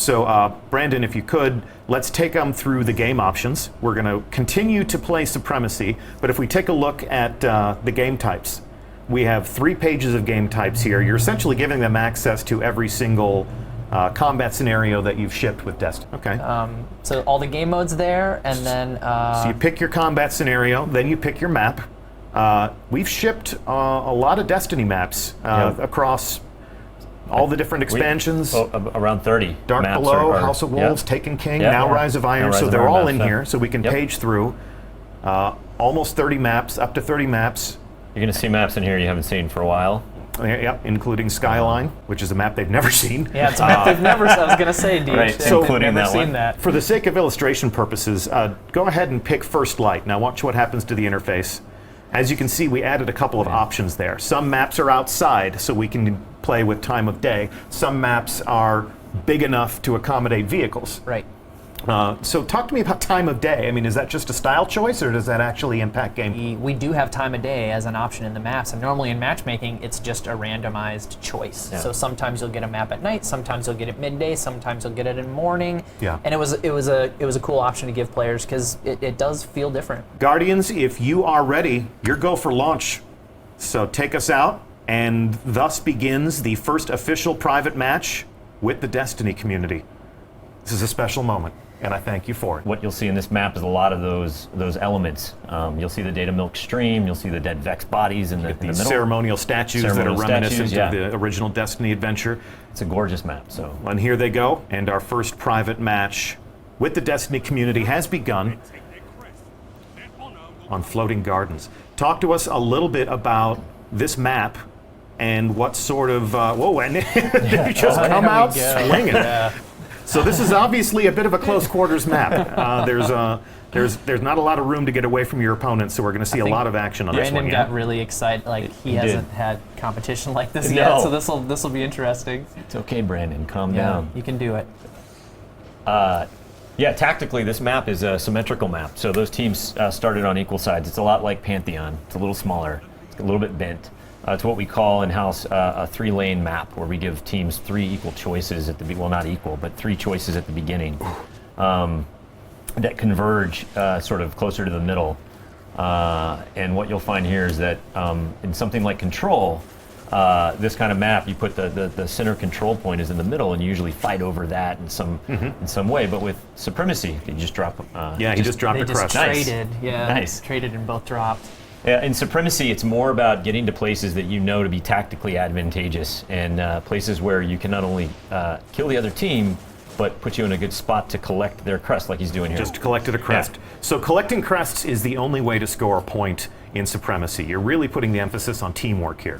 So Brandon, if you could, let's take them through the game options. We're going to continue to play Supremacy, but if we take a look at the game types, we have 3 pages of game types here. You're essentially giving them access to every single combat scenario that you've shipped with Destiny. Okay. So all the game modes there, and then... so you pick your combat scenario, then you pick your map. We've shipped a lot of Destiny maps across all the different expansions. Around 30 Dark maps Below, House of Wolves, Taken King, now Rise of Iron. So they're all in here, so we can page through. Almost 30 maps, up to 30 maps. You're going to see maps in here you haven't seen for a while. Yep, including Skyline, which is a map they've never seen. Yeah, it's a map they've never seen. I was going to say, Deej. Right, so including never that seen one. that. For the sake of illustration purposes, go ahead and pick First Light. Now watch what happens to the interface. As you can see, we added a couple of options there. Some maps are outside, so we can play with time of day. Some maps are big enough to accommodate vehicles. Right. So talk to me about time of day. I mean, is that just a style choice, or does that actually impact game? We do have time of day as an option in the maps, and normally in matchmaking, it's just a randomized choice. Yeah. So sometimes you'll get a map at night, sometimes you'll get it midday, sometimes you'll get it in the morning. Yeah. And it was a cool option to give players because it does feel different. Guardians, if you are ready, you're go for launch. So take us out, and thus begins the first official private match with the Destiny community. This is a special moment, and I thank you for it. What you'll see in this map is a lot of those elements. You'll see the Data Milk stream, you'll see the dead Vex bodies in the middle. Ceremonial statues that are reminiscent of the original Destiny adventure. It's a gorgeous map. So. And here they go, and our first private match with the Destiny community has begun on Floating Gardens. Talk to us a little bit about this map and what sort of, whoa, and you just come out swinging. Yeah. So this is obviously a bit of a close quarters map. There's not a lot of room to get away from your opponent, so we're going to see a lot of action on this one. Brandon got really excited, like he hasn't had competition like this No. yet, so this will be interesting. It's okay, Brandon, calm down. You can do it. Yeah, tactically, this map is a symmetrical map. So those teams started on equal sides. It's a lot like Pantheon. It's a little smaller, it's a little bit bent. It's what we call in-house a 3-lane map, where we give teams 3 equal choices at the well, not equal, but 3 choices at the beginning that converge sort of closer to the middle. And what you'll find here is that in something like Control, this kind of map, you put the center control point is in the middle, and you usually fight over that in some way. But with Supremacy, you just drop. He just dropped a crest. Traded, traded and both dropped. Yeah, in Supremacy, it's more about getting to places that you know to be tactically advantageous, and places where you can not only kill the other team, but put you in a good spot to collect their crest, like he's doing here. Just collected a crest. Yeah. So collecting crests is the only way to score a point in Supremacy. You're really putting the emphasis on teamwork here.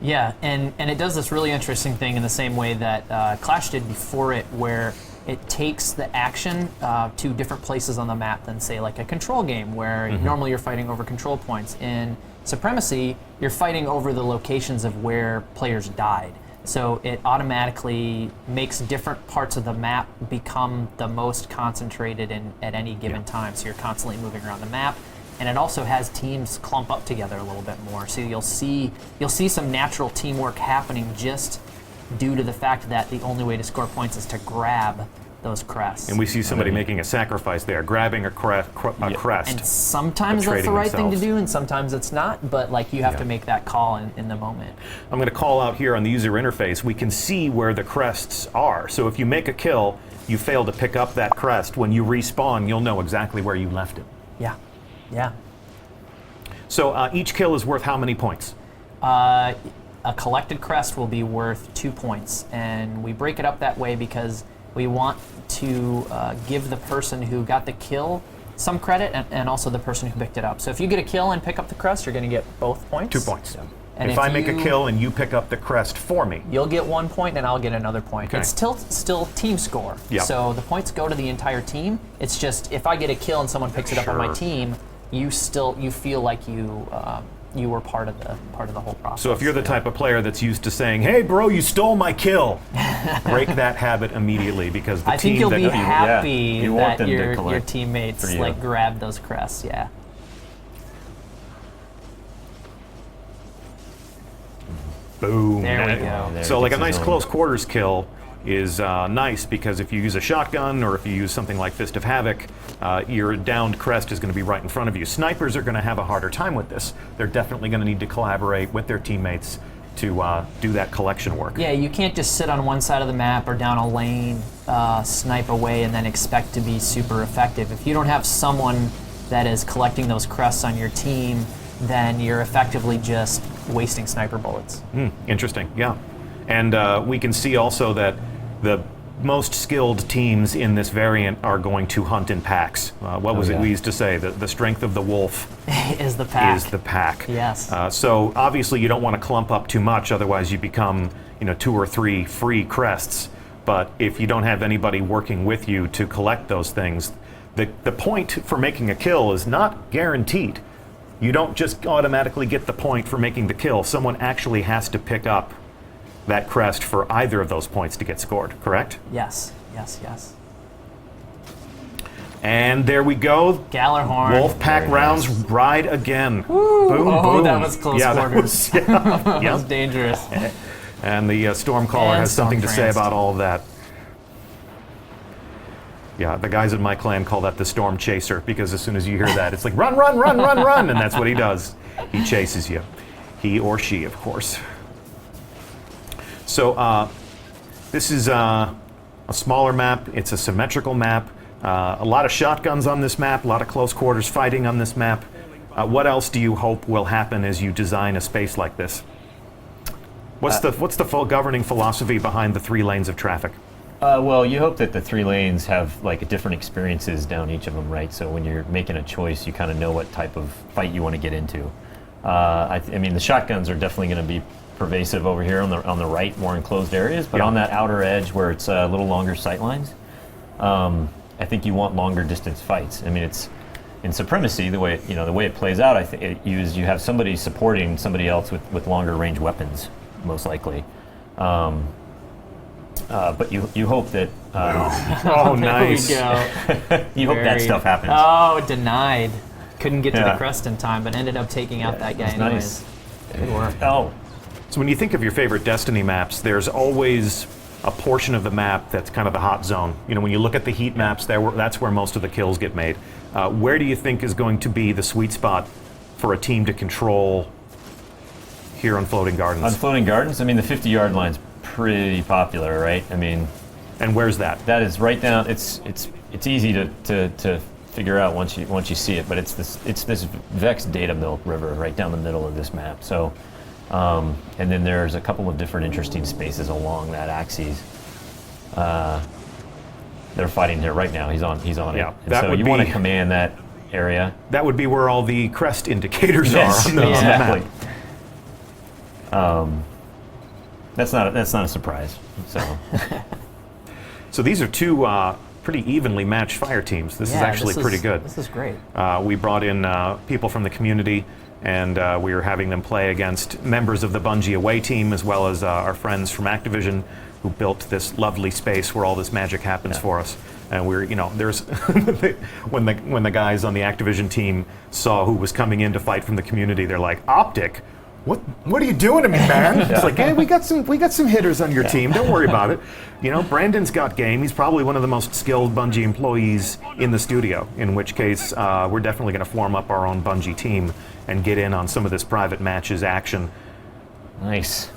Yeah, and it does this really interesting thing in the same way that Clash did before it, where it takes the action to different places on the map than, say, like a Control game, where normally you're fighting over control points. In Supremacy, you're fighting over the locations of where players died. So it automatically makes different parts of the map become the most concentrated at any given time. So you're constantly moving around the map. And it also has teams clump up together a little bit more. So you'll see some natural teamwork happening just due to the fact that the only way to score points is to grab those crests. And we see somebody making a sacrifice there, grabbing a crest. And sometimes that's the right thing to do, and sometimes it's not, but like you have to make that call in the moment. I'm going to call out here on the user interface, we can see where the crests are. So if you make a kill, you fail to pick up that crest, when you respawn, you'll know exactly where you left it. Yeah, yeah. So each kill is worth how many points? A collected crest will be worth 2 points, and we break it up that way because we want to give the person who got the kill some credit, and also the person who picked it up. So if you get a kill and pick up the crest, you're going to get both points. 2 points. Yeah. And if I make a kill and you pick up the crest for me, you'll get 1 point and I'll get another point. Okay. It's still team score. Yep. So the points go to the entire team. It's just if I get a kill and someone picks it up on my team, you feel like you were part of the whole process. So if you're the type of player that's used to saying, "Hey, bro, you stole my kill," break that habit immediately, because the I think team you'll that be happy You want that them to your collect teammates for you. like grab those crests. Yeah. boom. There we go. So like a nice close quarters kill is nice, because if you use a shotgun or if you use something like Fist of Havoc, your downed crest is going to be right in front of you. Snipers are going to have a harder time with this. They're definitely going to need to collaborate with their teammates to do that collection work. Yeah, you can't just sit on one side of the map or down a lane, snipe away, and then expect to be super effective. If you don't have someone that is collecting those crests on your team, then you're effectively just wasting sniper bullets. Interesting, yeah. And we can see also that the most skilled teams in this variant are going to hunt in packs. What was it we used to say? The strength of the wolf is the pack. Is the pack. Yes. So obviously you don't want to clump up too much, otherwise you become 2 or 3 free crests. But if you don't have anybody working with you to collect those things, the point for making a kill is not guaranteed. You don't just automatically get the point for making the kill. Someone actually has to pick up that crest for either of those points to get scored, correct? Yes, yes, yes. And there we go. Gallarhorn. Wolfpack rounds ride again. Woo. Boom, Oh, boom. that was close quarters. That was dangerous. And the Stormcaller And has something to say Stormtranced. about all of that. Yeah, the guys in my clan call that the Storm Chaser, because as soon as you hear that, it's like, run, run, run, run, run, and that's what he does. He chases you. He or she, of course. So this is a smaller map. It's a symmetrical map. A lot of shotguns on this map, a lot of close quarters fighting on this map. What else do you hope will happen as you design a space like this? What's the full governing philosophy behind the 3 lanes of traffic? Well, you hope that the 3 lanes have like different experiences down each of them, right? So when you're making a choice, you kind of know what type of fight you want to get into. I mean, the shotguns are definitely going to be pervasive over here on the right, more enclosed areas, but on that outer edge where it's a little longer sight lines, I think you want longer distance fights. I mean, it's in Supremacy, the way it plays out. I think you have somebody supporting somebody else with longer range weapons, most likely. But you hope that oh, nice. There we go. You hope that stuff happens. Oh, denied. Couldn't get to the crest in time, but ended up taking out that guy anyways. Nice. Good work. Oh. So when you think of your favorite Destiny maps, there's always a portion of the map that's kind of the hot zone. When you look at the heat maps, that's where most of the kills get made. Where do you think is going to be the sweet spot for a team to control here on Floating Gardens? On Floating Gardens, I mean, the 50-yard line's pretty popular, right? I mean, and where's that? That is right down. It's easy to figure out once you see it, but it's this Vex data milk river right down the middle of this map. So, and then there's a couple of different interesting spaces along that axis. They're fighting here right now. He's on Yeah, it. And so you want to command that area. That would be where all the crest indicators Yes, are on the exactly. map. That's not a surprise. So, So these are 2 pretty evenly matched fire teams. This is actually pretty good. This is great. We brought in people from the community, and we were having them play against members of the Bungie away team, as well as our friends from Activision, who built this lovely space where all this magic happens for us. And we're, there's when the guys on the Activision team saw who was coming in to fight from the community, they're like, "Optic, what are you doing to me, man?" It's like, "Hey, we got some hitters on your team. Don't worry about it." Brandon's got game. He's probably one of the most skilled Bungie employees in the studio. In which case, we're definitely going to form up our own Bungie team and get in on some of this private matches action. nice.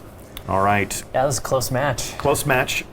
All right, Yeah, that was a close match. close match.